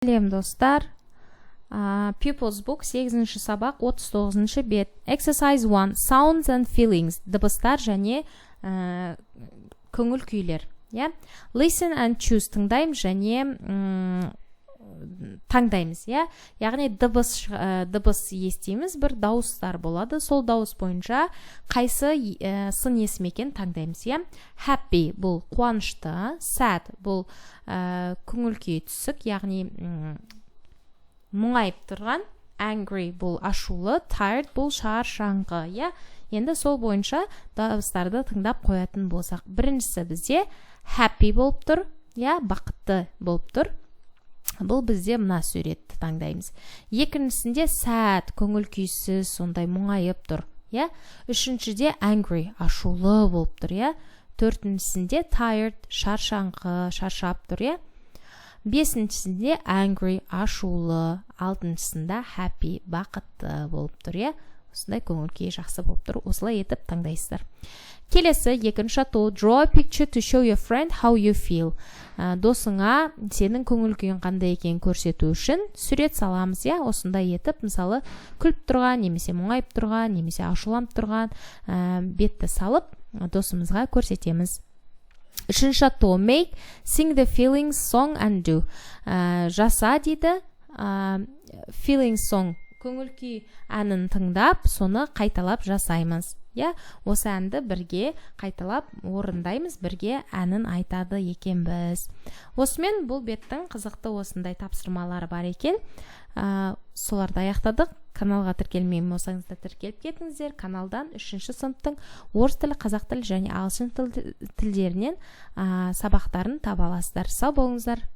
Сәлем достар. Pupils Book 8-ші сабақ 39-ші бет. Exercise 1. Sounds and feelings. Дыбыстар және көңіл күйлер. Listen and choose. Тыңдаймыз және таңдаймыз. Яғни дыбыс естейміз, бір дауыстар болады. Сол дауыс бойынша қайсы сын есім екен таңдаймыз. Happy бұл қуанышты, sad бұл көңіл күй түсік, яғни мұңайып тұрған, angry бұл ашулы, tired бұл шаршаңқы. Енді сол бойынша дауыстарды тыңдап қоятын болсақ, біріншісі бізде happy болып тұр, бақытты болып тұр. Бұл бізде мына суретті таңдаймыз. Екіншісінде sad, көңіл күйсіз, сондай мұңайып тұр. Үшіншіде angry, ашулы болып тұр. Төртіншісінде tired, шаршаңқы, шаршап тұр. Бесіншісінде angry, ашулы, алтыншысында happy, бақытты болып тұр. Осындай көңіл күй жақсы болып тұр. Осылай етіп таңдайсыздар. Келесі екінші атау, draw a picture to show your friend how you feel. Досыңа сенің көңіл күйің қандай екенін көрсету үшін сурет саламыз. Осындай етіп, мысалы, күліп тұрған, немесе мұңайып тұрған, немесе ашуланып тұрған бетті салып, досымызға көрсетеміз. Үшінші атау, make, sing the feelings song and do. Жаса дейді, feelings song, көңіл күй әнін тыңдап, соны қайталап жасаймыз. Осы әнді бірге қайталап орындаймыз, бірге әнін айтады екенбіз. Осымен бұл беттің қызықты осындай тапсырмалары бар екен. Соларды аяқтадық. Каналға тіркелмеймін болсаңыздар тіркеліп кетіңіздер. Каналдан 3-ші сыныптың орыс тілі, қазақ тілі және ағылшын тілдерінен сабақтарын таба аласыздар. Сау болыңыздар.